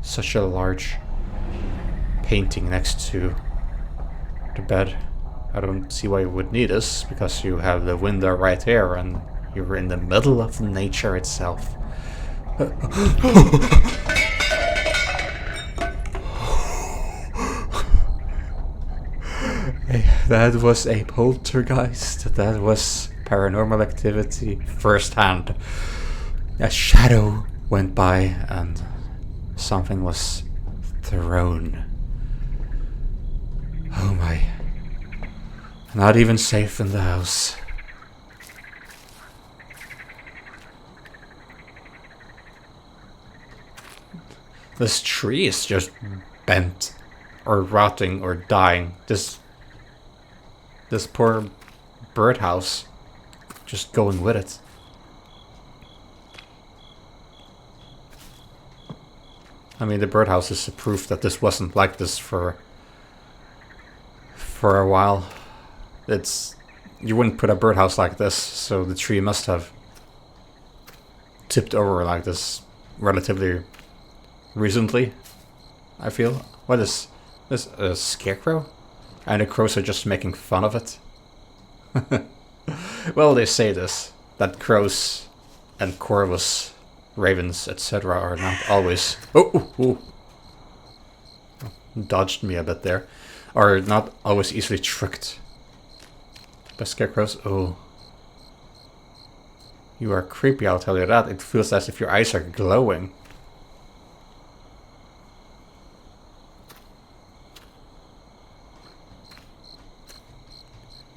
such a large painting next to the bed. I don't see why you would need this, because you have the window right here and you're in the middle of nature itself. That was a poltergeist. That was paranormal activity firsthand. A shadow went by and something was thrown. Oh my. Not even safe in the house. This tree is just bent or rotting or dying. This poor birdhouse just going with it. I mean, the birdhouse is a proof that this wasn't like this for a while. You wouldn't put a birdhouse like this, so the tree must have tipped over like this relatively recently, I feel. What is this? A scarecrow? And the crows are just making fun of it. Well, they say this, that crows and corvus, ravens, etc. are not always... Dodged me a bit there. Are not always easily tricked by scarecrows. Oh. You are creepy, I'll tell you that. It feels as if your eyes are glowing.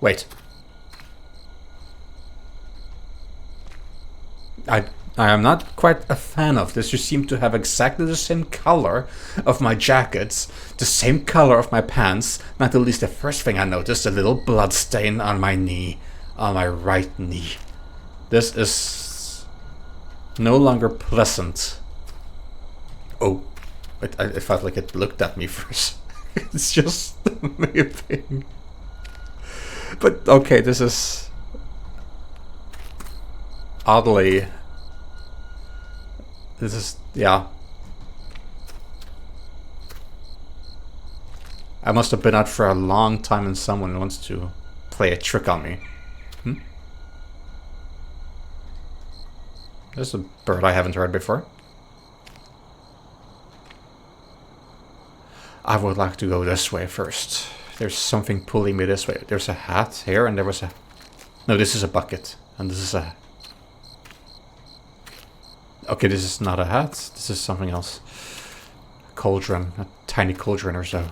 Wait. I am not quite a fan of this. You seem to have exactly the same color of my jackets, the same color of my pants. Not the least, the first thing I noticed, a little blood stain on my knee, on my right knee. This is no longer pleasant. Oh, it felt like it looked at me first. It's just moving. But okay, this is oddly... This is, yeah. I must have been out for a long time and someone wants to play a trick on me. There's a bird I haven't heard before. I would like to go this way first. There's something pulling me this way. There's a hat here and there was a... No, this is a bucket. And this is a... Okay, this is not a hat. This is something else. A cauldron. A tiny cauldron or so.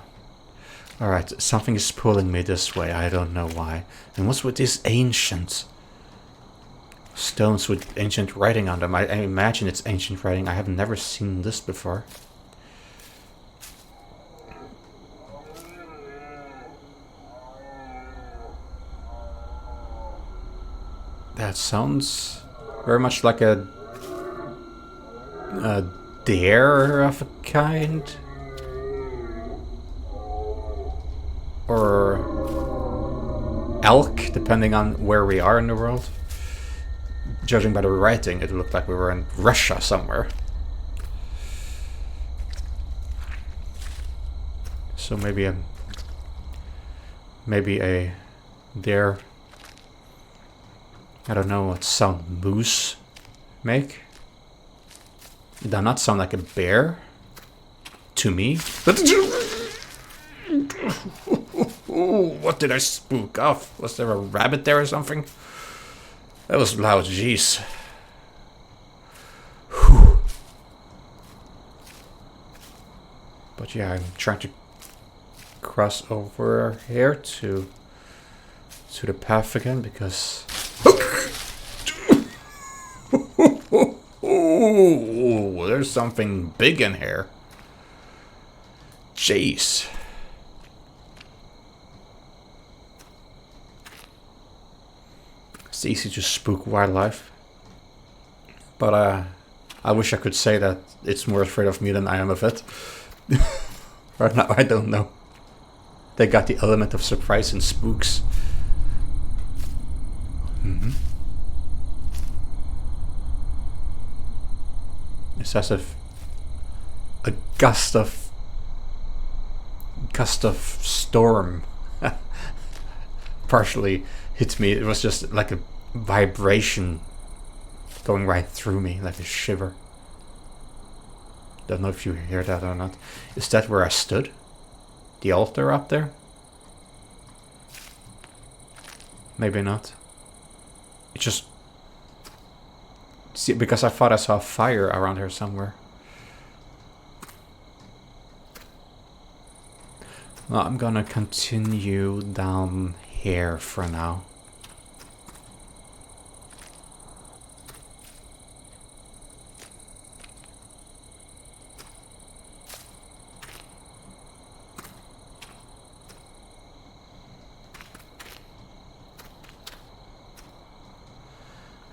Alright, something is pulling me this way. I don't know why. And what's with these ancient stones with ancient writing on them? I imagine it's ancient writing. I have never seen this before. That sounds very much like a deer of a kind, or elk, depending on where we are in the world. Judging by the writing, it looked like we were in Russia somewhere. So maybe a deer. I don't know what sound moose make. Did that not sound like a bear? To me? What did I spook off? Was there a rabbit there or something? That was loud, jeez. Whew. But yeah, I'm trying to cross over here to the path again because... Oh, there's something big in here. Jeez. It's easy to spook wildlife. But I wish I could say that it's more afraid of me than I am of it. Right now, I don't know. They got the element of surprise and spooks. It's as if a gust of storm partially hit me. It was just like a vibration going right through me, like a shiver. Don't know if you hear that or not. Is that where I stood? The altar up there? Maybe not. It just... See, because I thought I saw fire around here somewhere. Well, I'm gonna continue down here for now.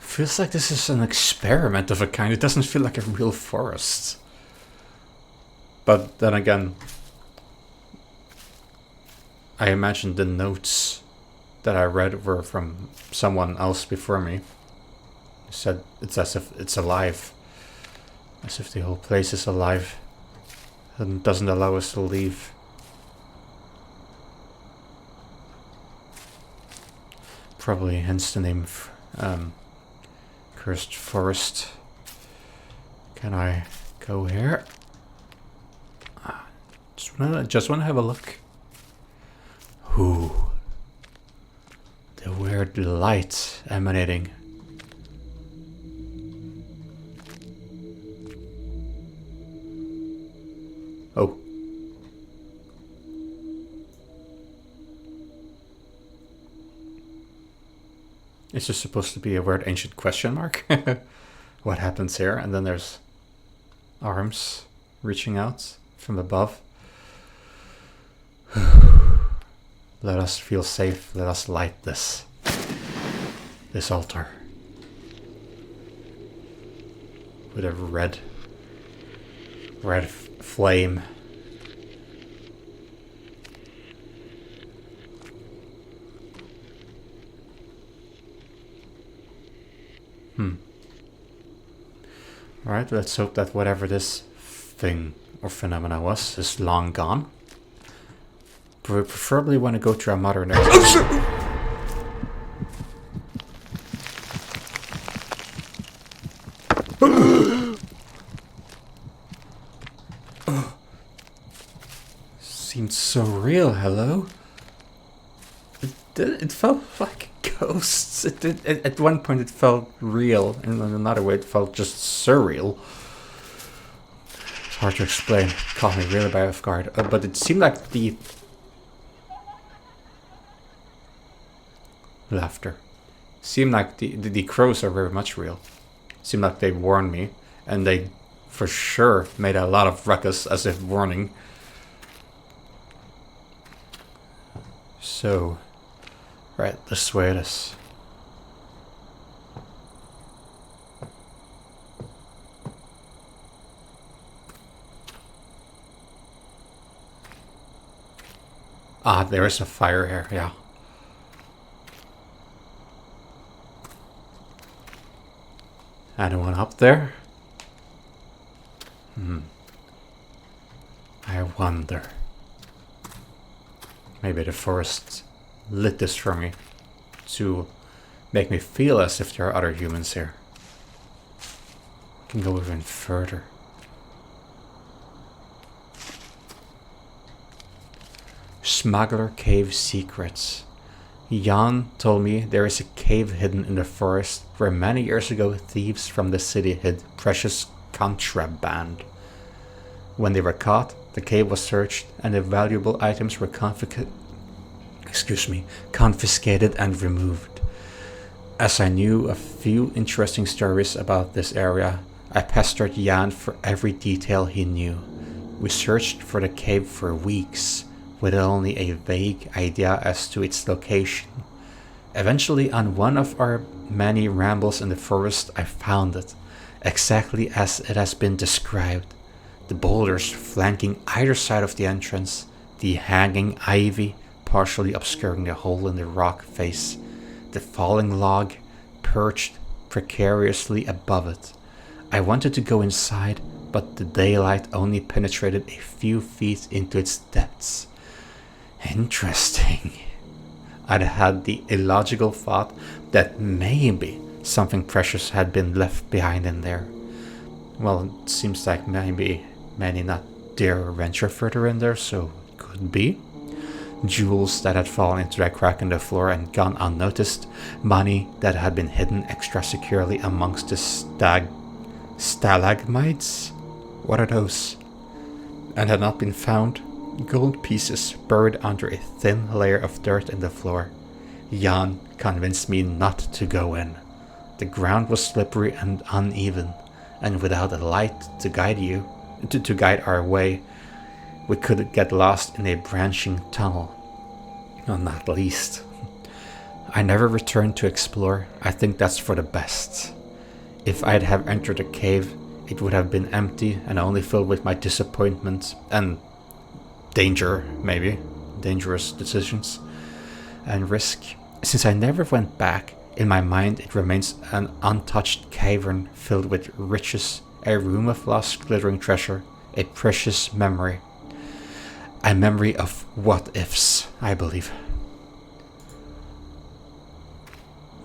Feels like this is an experiment of a kind. It doesn't feel like a real forest. But then again, I imagine the notes that I read were from someone else before me. He said it's as if it's alive. As if the whole place is alive and doesn't allow us to leave. Probably hence the name Cursed Forest. Can I go here? Just wanna have a look. Ooh. The weird light emanating. Oh. Is this supposed to be a weird ancient question mark? What happens here? And then there's arms reaching out from above. Let us feel safe. Let us light this altar with a red flame. Alright, let's hope that whatever this thing or phenomena was is long gone. But we preferably want to go to our modern era. Seemed so real, hello? It felt like ghosts. At one point it felt real, and in another way it felt just surreal. It's hard to explain. Caught me really by off guard. But it seemed like the laughter. Seemed like the crows are very much real. Seemed like they warned me, and they for sure made a lot of ruckus as if warning. So, right, this way it is. Ah, there is a fire here, yeah. Anyone up there? I wonder. Maybe the forest lit this for me to make me feel as if there are other humans here. I can go even further. Smuggler Cave Secrets. Jan told me there is a cave hidden in the forest where many years ago thieves from the city hid precious contraband. When they were caught, the cave was searched and the valuable items were confiscated and removed. As I knew a few interesting stories about this area, I pestered Jan for every detail he knew. We searched for the cave for weeks, with only a vague idea as to its location. Eventually, on one of our many rambles in the forest, I found it, exactly as it has been described. The boulders flanking either side of the entrance, the hanging ivy partially obscuring the hole in the rock face, the falling log perched precariously above it. I wanted to go inside, but the daylight only penetrated a few feet into its depths. Interesting. I'd had the illogical thought that maybe something precious had been left behind in there. Well, it seems like maybe many not dare venture further in there, so it could be. Jewels that had fallen into that crack in the floor and gone unnoticed, money that had been hidden extra securely amongst the stalagmites? What are those? And had not been found. Gold pieces buried under a thin layer of dirt in the floor. Jan convinced me not to go in. The ground was slippery and uneven, and without a light to guide our way, we could get lost in a branching tunnel. Well, not least. I never returned to explore. I think that's for the best. If I'd have entered the cave, it would have been empty and only filled with my disappointment and danger, maybe. Dangerous decisions and risk. Since I never went back, in my mind it remains an untouched cavern filled with riches, a room of lost glittering treasure, a precious memory. A memory of what-ifs, I believe.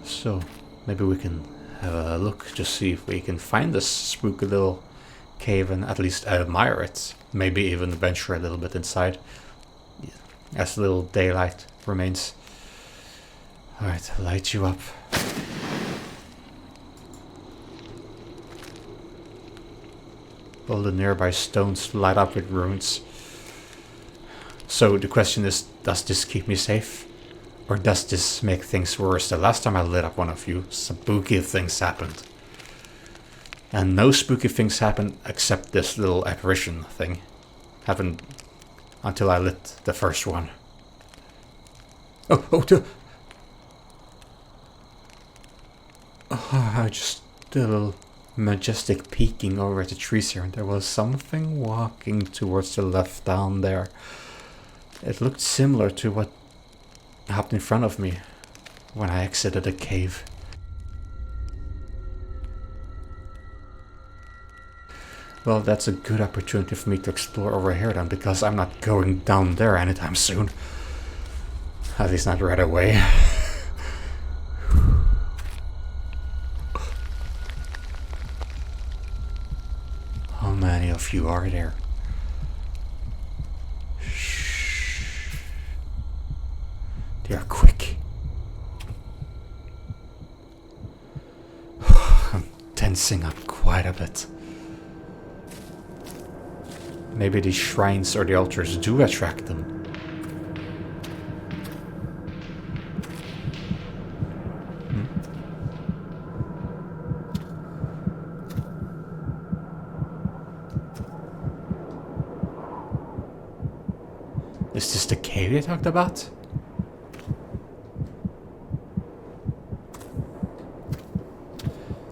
So, maybe we can have a look, just see if we can find this spooky little cave and at least admire it. Maybe even venture a little bit inside, as little daylight remains. Alright, light you up. All the nearby stones light up with runes. So the question is, does this keep me safe? Or does this make things worse? The last time I lit up one of you, spooky things happened. And no spooky things happened except this little apparition thing. Happened until I lit the first one. I just did a little majestic peeking over at the trees here, and there was something walking towards the left down there. It looked similar to what hopped in front of me when I exited the cave. Well, that's a good opportunity for me to explore over here then, because I'm not going down there anytime soon. At least not right away. How many of you are there? Shh. They are quick. I'm tensing up quite a bit. Maybe these shrines or the altars do attract them. Is this the cave they talked about?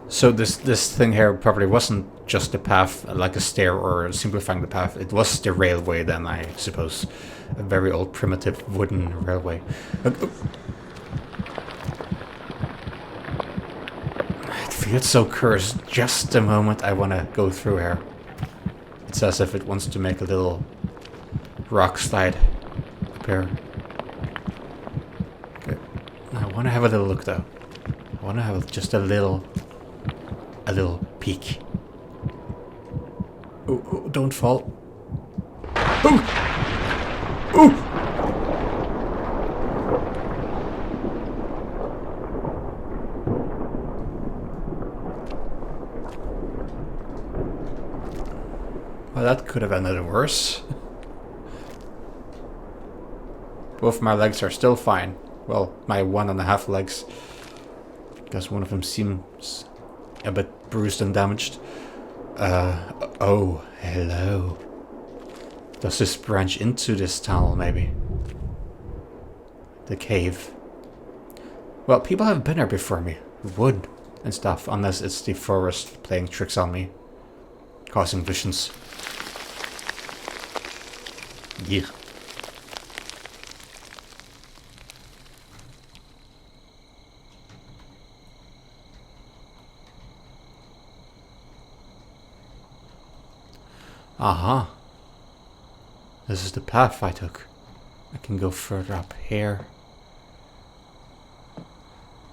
So this thing here probably wasn't just a path, like a stair or simplifying the path. It was the railway then, I suppose. A very old primitive wooden railway. It feels so cursed just the moment I want to go through here. It's as if it wants to make a little rock slide up here. Okay. I want to have a little look though. I want to have just a little peek. Oh, don't fall. Oh! Oh! Well, that could have ended worse. Both my legs are still fine. Well, my 1.5 legs. Because one of them seems a bit bruised and damaged. Oh, hello. Does this branch into this tunnel, maybe? The cave. Well, people have been here before me. Wood and stuff, unless it's the forest playing tricks on me. Causing visions. Yeah. Aha. This is the path I took. I can go further up here.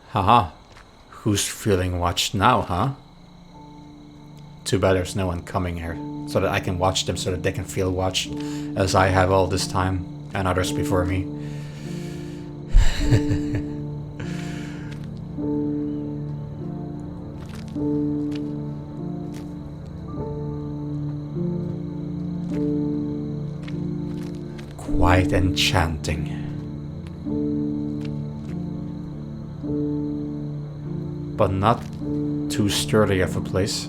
Haha. Who's feeling watched now, huh? Too bad there's no one coming here, so that I can watch them so that they can feel watched, as I have all this time, and others before me. Quite enchanting. But not too sturdy of a place.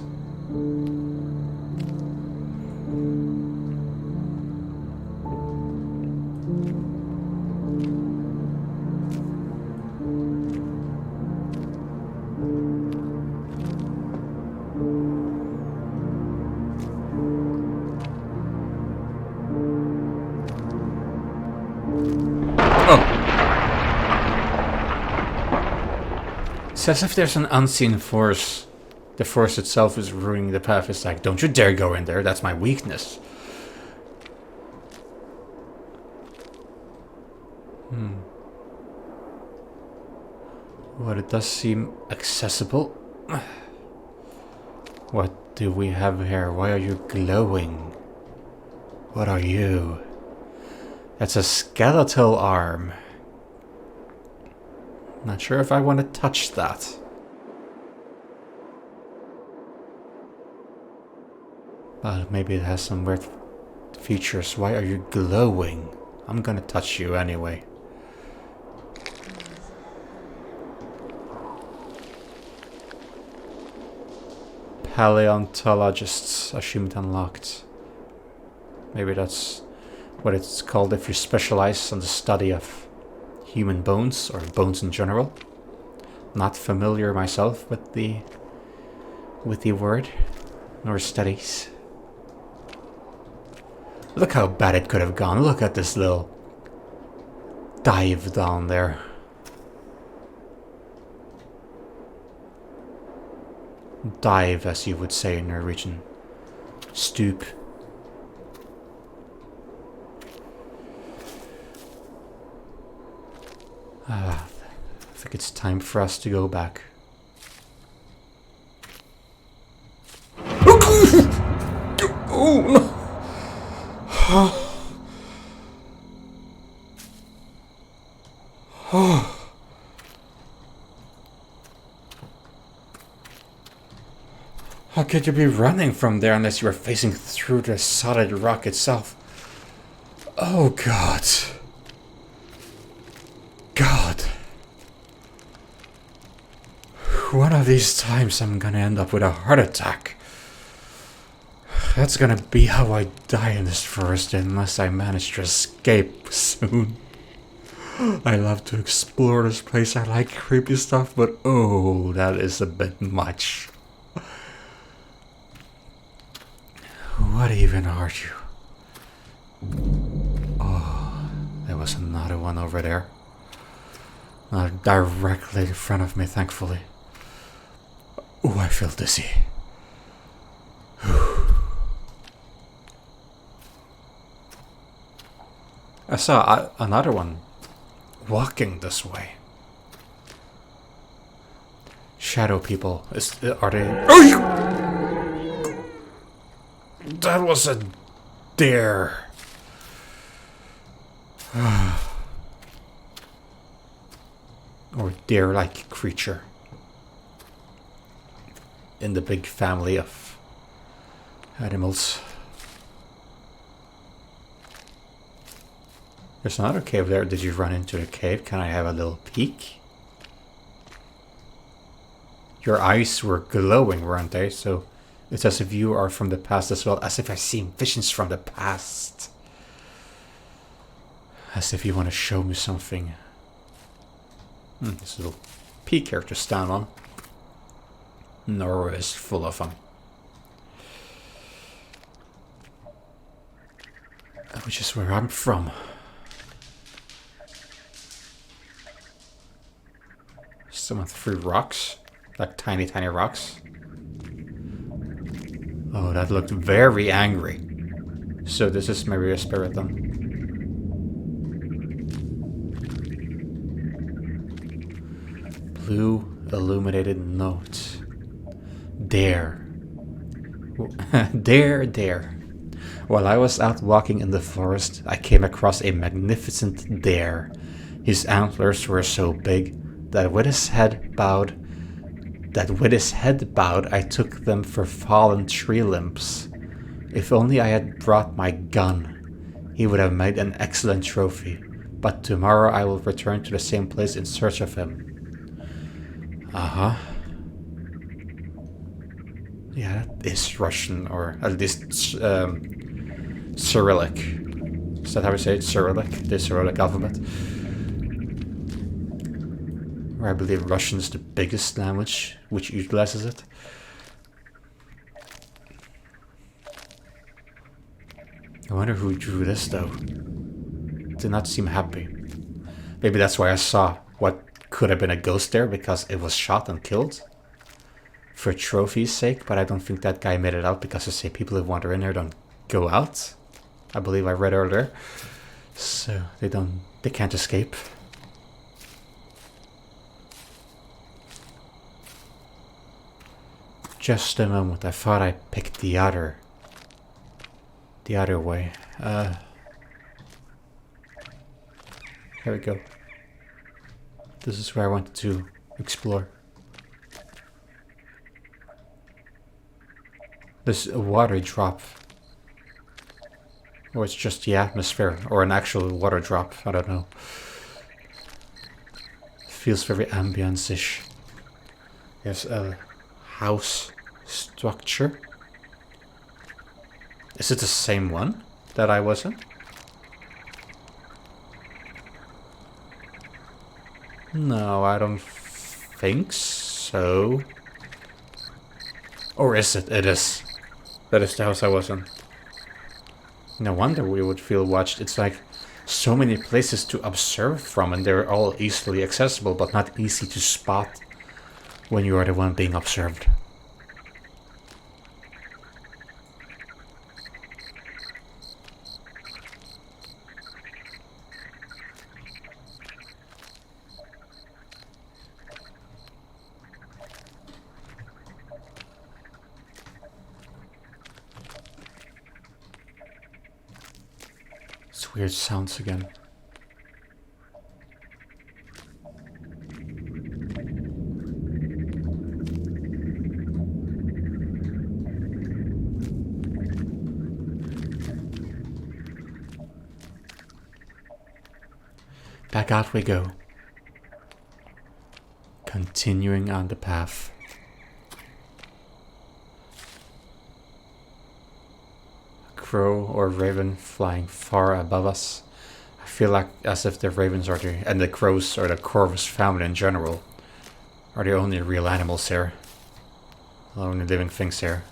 It's as if there's an unseen force. The force itself is ruining the path. It's like, don't you dare go in there, that's my weakness. Well, it does seem accessible. What do we have here? Why are you glowing? What are you? That's a skeletal arm. Not sure if I want to touch that. But maybe it has some weird features. Why are you glowing? I'm gonna touch you anyway. Paleontologists assumed unlocked. Maybe that's what it's called if you specialize on the study of human bones, or bones in general. Not familiar myself with the word, nor studies. Look how bad it could have gone. Look at this little dive down there. Dive, as you would say in Norwegian. Stoop. I think it's time for us to go back. Oh no! How could you be running from there unless you were facing through the solid rock itself? Oh God. God. One of these times I'm gonna end up with a heart attack. That's gonna be how I die in this forest unless I manage to escape soon. I love to explore this place. I like creepy stuff, but oh, that is a bit much. What even are you? Oh, there was another one over there. Not directly in front of me, thankfully. Oh, I feel dizzy. I saw another one walking this way. Shadow people. Are they... Oh! That was a dare. Or dare-like creature. In the big family of animals. There's another cave there. Did you run into a cave? Can I have a little peek? Your eyes were glowing, weren't they? So it's as if you are from the past as well. As if I've seen visions from the past. As if you want to show me something. This little peak here to stand on. Norway is full of them. Which is where I'm from. Someone threw rocks. Like tiny rocks. Oh, that looked very angry. So this is Maria Spirit then. Blue illuminated note. Dare. Dare, dare. While I was out walking in the forest, I came across a magnificent dare. His antlers were so big that with his head bowed, I took them for fallen tree limbs. If only I had brought my gun, he would have made an excellent trophy. But tomorrow I will return to the same place in search of him. Uh-huh. Yeah, that is Russian, or at least Cyrillic. Is that how we say it? Cyrillic? The Cyrillic alphabet. Or I believe Russian is the biggest language which utilizes it. I wonder who drew this though. Did not seem happy. Maybe that's why I saw what could have been a ghost there, because it was shot and killed. For trophy's sake, but I don't think that guy made it out, because they say people who wander in there don't go out. I believe I read earlier. So they can't escape. Just a moment, I thought I picked the other way. Here we go. This is where I wanted to explore. This water drop. Or it's just the atmosphere, or an actual water drop, I don't know. Feels very ambience-ish. There's a house structure. Is it the same one that I was in? No, I don't think so. Or is it? It is. That is the house I was in. No wonder we would feel watched. It's like so many places to observe from, and they're all easily accessible, but not easy to spot when you are the one being observed. It's weird sounds again. Back out we go. Continuing on the path. Crow or raven flying far above us. I feel like as if the ravens are and the crows or the corvus family in general are the only real animals here. The only living things here.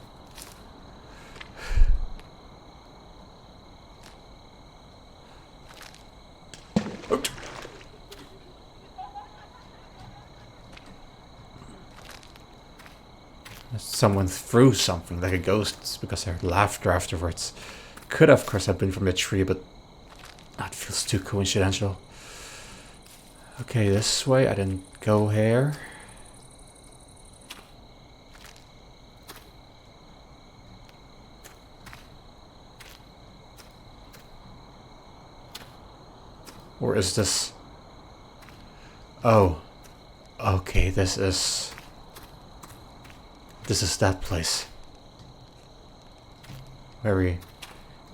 Someone threw something like a ghost because I heard laughter afterwards. Could of course have been from the tree, but that feels too coincidental. Okay, this way. I didn't go here. Or is this... Oh. Okay, this is that place. Very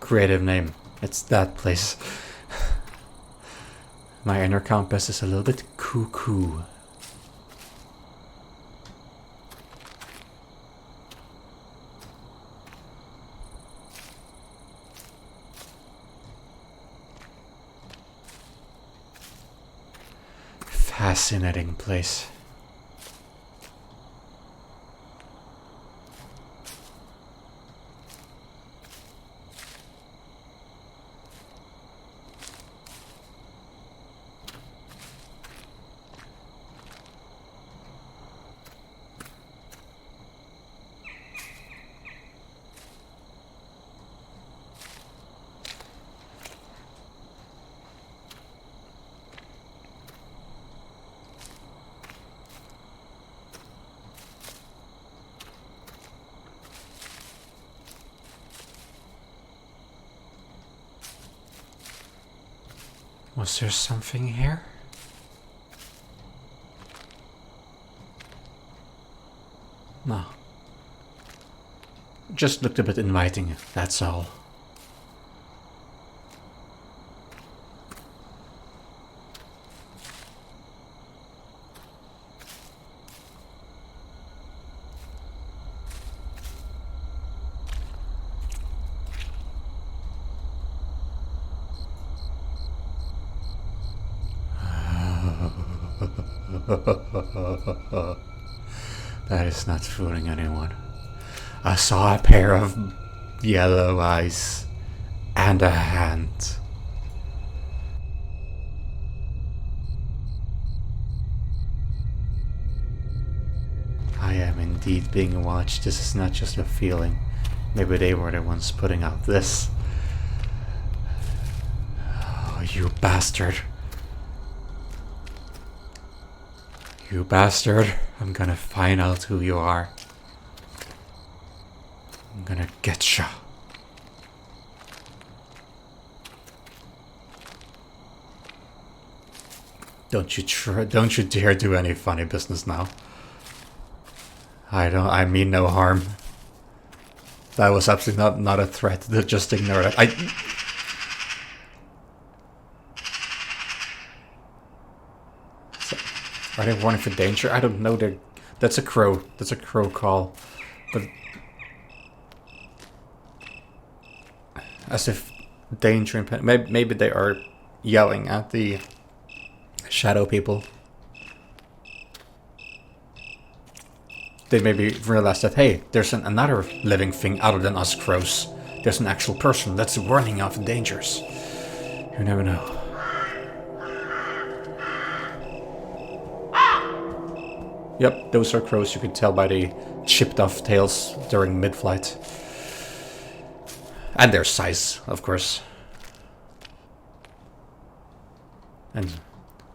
creative name. It's that place. My inner compass is a little bit cuckoo. Fascinating place. Was there something here? No. Just looked a bit inviting, that's all. That is not fooling anyone. I saw a pair of yellow eyes and a hand. I am indeed being watched. This is not just a feeling. Maybe they were the ones putting out this. Oh, you bastard. You bastard. I'm gonna find out who you are. I'm gonna get ya. Don't you dare do any funny business now. I mean no harm. That was absolutely not a threat. Just ignore it. Are they warning for danger? I don't know. That's a crow. That's a crow call. But as if danger and maybe they are yelling at the shadow people. They maybe realize that, hey, there's another living thing other than us crows. There's an actual person that's warning of dangers. You never know. Yep, those are crows. You could tell by the chipped off tails during mid-flight. And their size, of course. And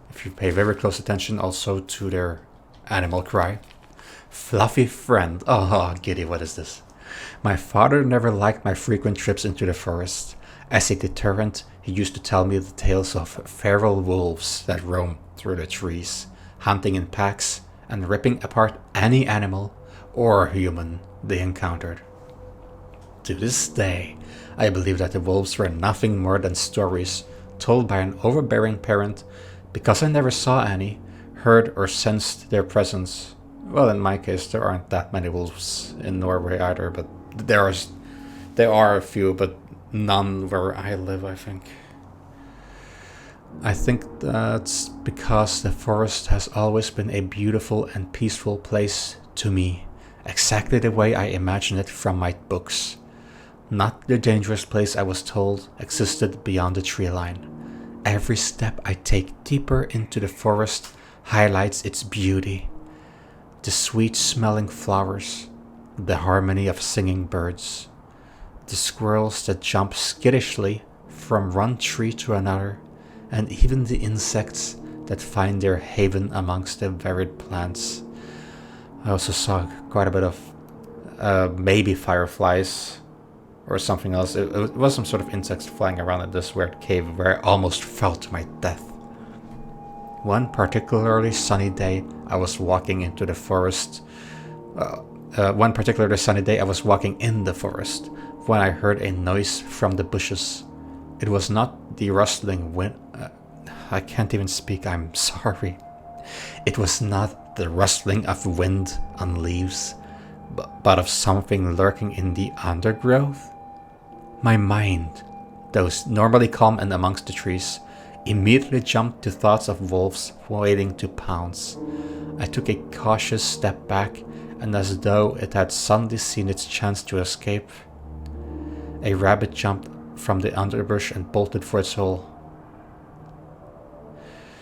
if you pay very close attention also to their animal cry. Fluffy friend. Oh, giddy, what is this? My father never liked my frequent trips into the forest. As a deterrent, he used to tell me the tales of feral wolves that roam through the trees, hunting in packs, and ripping apart any animal or human they encountered. To this day, I believe that the wolves were nothing more than stories told by an overbearing parent because I never saw any, heard or sensed their presence. Well, in my case, there aren't that many wolves in Norway either, but there are a few, but none where I live, I think. I think that's because the forest has always been a beautiful and peaceful place to me, exactly the way I imagined it from my books. Not the dangerous place I was told existed beyond the tree line. Every step I take deeper into the forest highlights its beauty. The sweet-smelling flowers, the harmony of singing birds, the squirrels that jump skittishly from one tree to another, and even the insects that find their haven amongst the varied plants. I also saw quite a bit of maybe fireflies or something else. It was some sort of insects flying around in this weird cave where I almost fell to my death. One particularly sunny day, I was walking into the forest. One particularly sunny day, I was walking in the forest when I heard a noise from the bushes. It was not the rustling wind. I can't even speak, I'm sorry. It was not the rustling of wind on leaves, but of something lurking in the undergrowth. My mind, that was normally calm and amongst the trees, immediately jumped to thoughts of wolves waiting to pounce. I took a cautious step back, and as though it had suddenly seen its chance to escape, a rabbit jumped from the underbrush and bolted for its hole.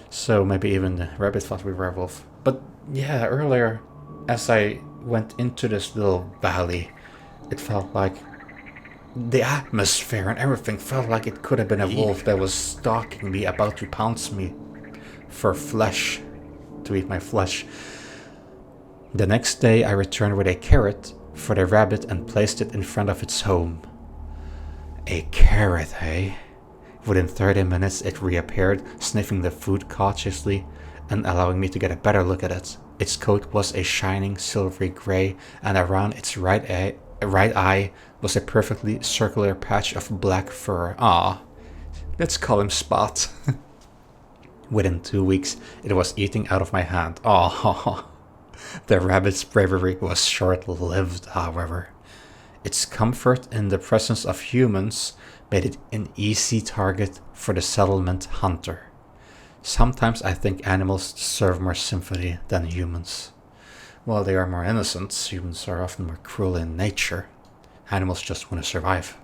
So maybe even the rabbit thought we were a wolf. But yeah, earlier, as I went into this little valley, it felt like the atmosphere and everything felt like it could have been a wolf that was stalking me, about to pounce me for flesh, to eat my flesh. The next day I returned with a carrot for the rabbit and placed it in front of its home. A carrot, eh? Within 30 minutes, it reappeared, sniffing the food cautiously and allowing me to get a better look at it. Its coat was a shining silvery gray, and around its right eye was a perfectly circular patch of black fur. Ah, let's call him Spot. Within 2 weeks, it was eating out of my hand. Ah, the rabbit's bravery was short-lived, however. Its comfort in the presence of humans made it an easy target for the settlement hunter. Sometimes I think animals deserve more sympathy than humans. While they are more innocent, humans are often more cruel in nature. Animals just want to survive.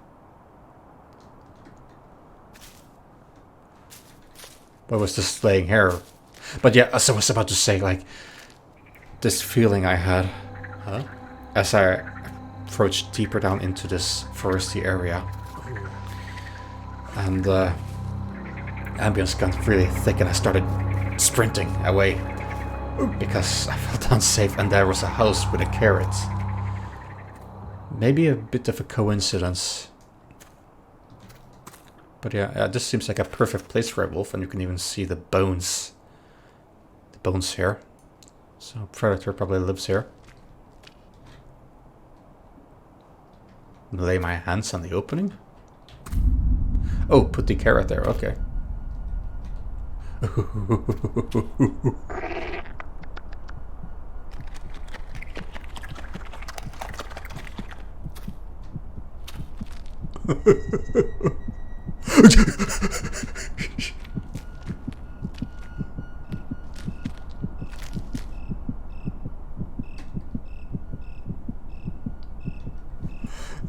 What was this laying here? But yeah, as I was about to say, like, this feeling I had, as I approached deeper down into this foresty area. And the ambience got really thick and I started sprinting away because I felt unsafe, and there was a house with a carrot. Maybe a bit of a coincidence. But yeah, this seems like a perfect place for a wolf, and you can even see the bones. The bones here. So predator probably lives here. Lay my hands on the opening. Oh, put the carrot there, okay.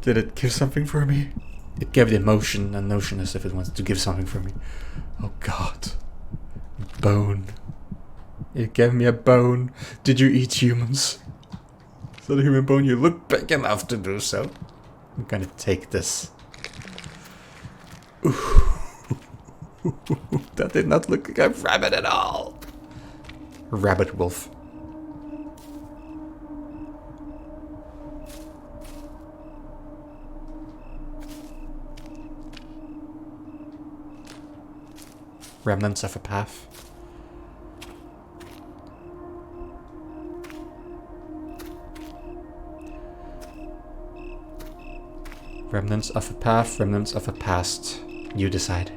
Did it give something for me? It gave the emotion and notion as if it wanted to give something for me. Oh god. Bone. It gave me a bone. Did you eat humans? Is that a human bone? You look big enough to do so. I'm gonna take this. That did not look like a rabbit at all. Rabbit wolf. Remnants of a path. Remnants of a path, remnants of a past. You decide.